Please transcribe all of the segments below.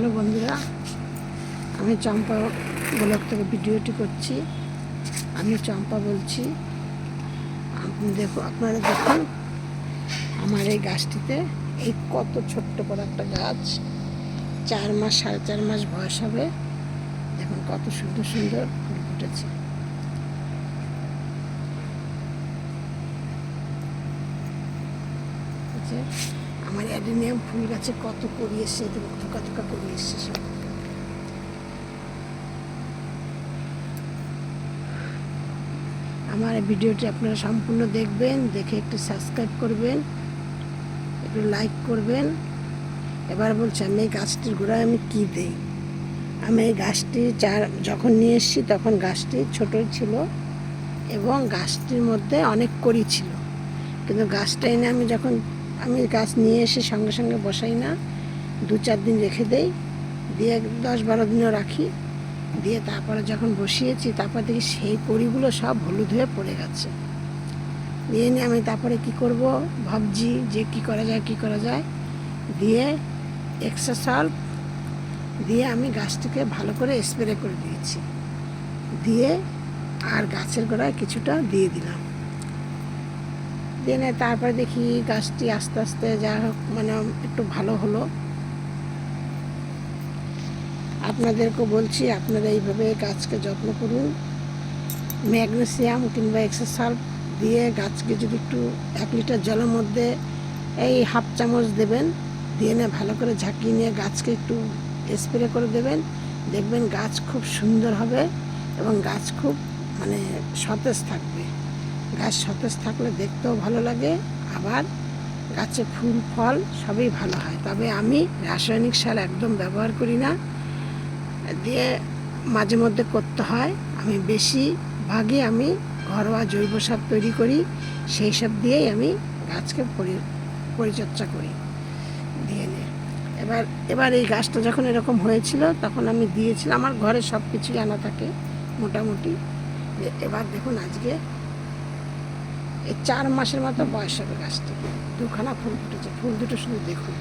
Hello বন্ধুরা, আমি চম্পা blog থেকে ভিডিওটি করছি। আমি চম্পা বলছি। আপনারা দেখুন আমার এই গাছটিতে এই কত ছোট্ট করে একটা গাছ, 4 মাস 4.5 মাস বয়স হবে। দেখুন কত সুন্দর সুন্দর ফুল ফুটেছে। আমার অ্যাডেনিয়াম ফুল গাছে কত করি এসছে, থোকা থোকা করি এসছে সব। আমার ভিডিওটি আপনারা সম্পূর্ণ দেখবেন, দেখে একটু সাবস্ক্রাইব করবেন, একটু লাইক করবেন। এবার বলছি আমি এই গাছটির গোড়ায় আমি কী দিই। আমি এই গাছটি যখন নিয়ে এসেছি তখন গাছটি ছোটোই ছিল এবং গাছটির মধ্যে অনেক কড়ি ছিল, কিন্তু গাছটা এনে আমি গাছ নিয়ে এসে সঙ্গে সঙ্গে বসাই না, 2-4 দিন রেখে দেই, দিয়ে 10-12 দিনও রাখি, দিয়ে তারপরে যখন বসিয়েছি তারপর দেখি সেই কড়িগুলো সব হলুদ হয়ে পড়ে গেছে। দিয়ে নিয়ে আমি তারপরে কি করব ভাবছি যে কি করা যায়, দিয়ে এক্সট্রা সাল্ফ দিয়ে আমি গাছটিকে ভালো করে স্প্রে করে দিয়েছি, দিয়ে আর গাছের গোড়ায় কিছুটা দিয়ে দিলাম। দিয়ে নিয়ে তারপরে দেখি গাছটি আস্তে আস্তে যা হোক একটু ভালো হলো। আপনাদেরকে বলছি আপনারা এইভাবে গাছকে যত্ন করুন। ম্যাগনেসিয়াম কিংবা এক্সট্রা সাল্ফ দিয়ে গাছকে যদি একটু 1 লিটার জলের মধ্যে এই হাফ চামচ দেবেন, দিয়ে নিয়ে ভালো করে ঝাঁকিয়ে নিয়ে গাছকে একটু স্প্রে করে দেবেন, দেখবেন গাছ খুব সুন্দর হবে এবং গাছ খুব সতেজ থাকবে। গাছ সতেজ থাকলে দেখতেও ভালো লাগে, আবার গাছে ফুল ফল সবই ভালো হয়। তবে আমি রাসায়নিক সার একদম ব্যবহার করি না, দিয়ে মাঝে মধ্যে করতে হয়। আমি বেশিরভাগই আমি ঘরোয়া জৈব সার তৈরি করি, সেই সব দিয়েই আমি গাছকে পরিচর্যা করি। দিয়ে নিয়ে এবার এই গাছটা যখন এরকম হয়েছিল তখন আমি দিয়েছিলাম, আমার ঘরে সব কিছুই আনা থাকে মোটামুটি। এবার দেখুন আজকে এই 4 মাসের মতো বয়স হবে গাছটি, 2খানা ফুল ফুটেছে। ফুল দুটো শুধু দেখুন,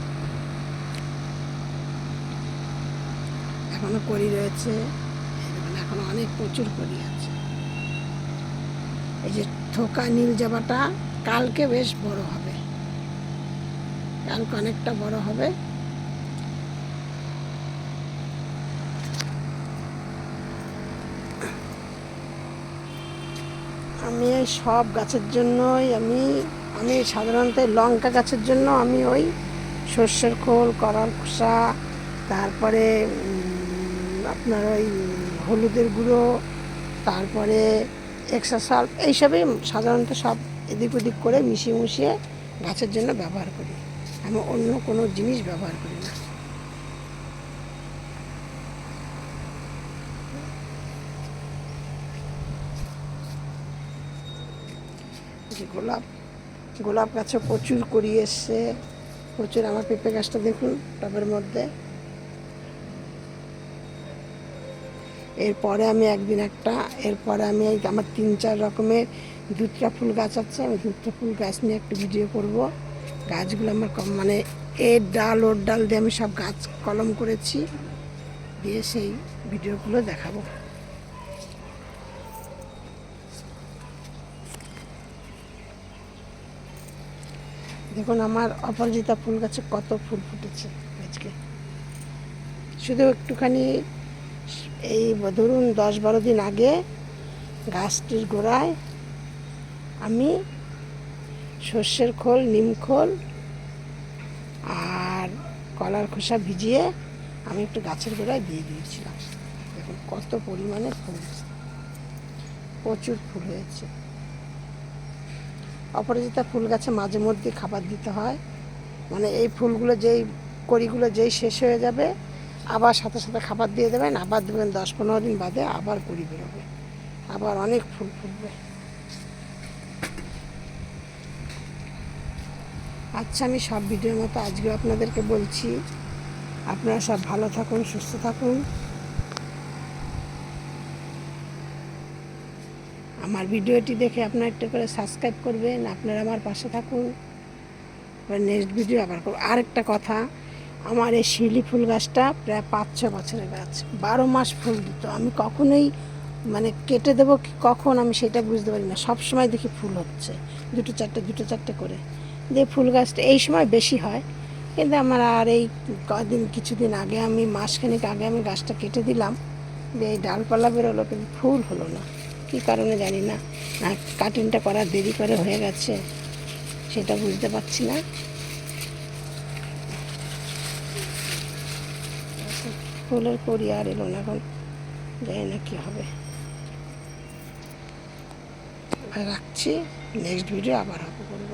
এখনো কড়ি রয়েছে, এখনো অনেক প্রচুর কড়ি আছে। এই যে থোকা নীল জবাটা কালকে বেশ বড় হবে, কালকে অনেকটা বড় হবে। আমি এই সব গাছের জন্যই আমি সাধারণত লঙ্কা গাছের জন্য আমি ওই সর্ষের খোল, কলার খোসা, তারপরে আপনার ওই হলুদের গুঁড়ো, তারপরে এক্সট্রা সাল্ফ, এইসবই সাধারণত সব এদিক ওদিক করে মিশিয়ে গাছের জন্য ব্যবহার করি। আমি অন্য কোনো জিনিস ব্যবহার করি না। যে গোলাপ গাছে প্রচুর কড়ি এসছে, প্রচুর। আমার পেঁপে গাছটা দেখুন টবের মধ্যে। এরপরে আমি এরপরে আমি আমার 3-4 রকমের দুধটা ফুল গাছ আছে, আমি দুধটা ফুল গাছ নিয়ে একটু ভিডিও করব। গাছগুলো আমার ওর ডাল দিয়ে আমি সব গাছ কলম করেছি, দিয়ে সেই ভিডিওগুলো দেখাবো। দেখুন আমার অপরাজিতা ফুল গাছে কত ফুল ফুটেছে আজকে। শুধু একটুখানি এই ধরুন 10-12 দিন আগে গাছটির গোড়ায় আমি সর্ষের খোল, নিম খোল আর কলার খোসা ভিজিয়ে আমি একটু গাছের গোড়ায় দিয়ে দিয়েছিলাম। দেখুন কত পরিমাণে ফুল, প্রচুর ফুল হয়েছে। অপরাজিতা ফুল গাছে মাঝে মধ্যে খাবার দিতে হয়, এই ফুলগুলো কড়িগুলো যেই শেষ হয়ে যাবে আবার সাথে সাথে খাবার দিয়ে দেবেন, আবার দেবেন 10-15 দিন বাদে আবার কড়ি বেরোবে, আবার অনেক ফুল ফুটবে। আচ্ছা, আমি সব ভিডিওর মতো আজকেও আপনাদেরকে বলছি, আপনারা সব ভালো থাকুন, সুস্থ থাকুন। আমার ভিডিওটি দেখে আপনারা একটু করে সাবস্ক্রাইব করবেন, আপনারা আমার পাশে থাকুন। এবার নেক্সট ভিডিও আবার করব। আরেকটা কথা, আমার এই শিউলি ফুল গাছটা প্রায় 5-6 বছরের গাছ, 12 মাস ফুল দিত। আমি কখনোই মানে কেটে দেবো কখন আমি সেটা বুঝতে পারি না, সব সময় দেখি ফুল হচ্ছে, দুটো চারটে করে। যে ফুল গাছটা এই সময় বেশি হয়, কিন্তু আমার আর এই কিছুদিন আগে আমি মাসখানেক আগে আমি গাছটা কেটে দিলাম, যে এই ডালপালা বেরোলো কিন্তু ফুল হলো না, কী কারণে জানি না, না কাটিংটা করার দেরি করে হয়ে গেছে সেটা বুঝতে পারছি না। ফুলের করি আর এলো না, এখন জানি না কী হবে। রাখছি, নেক্সট ভিডিও আবার করবো।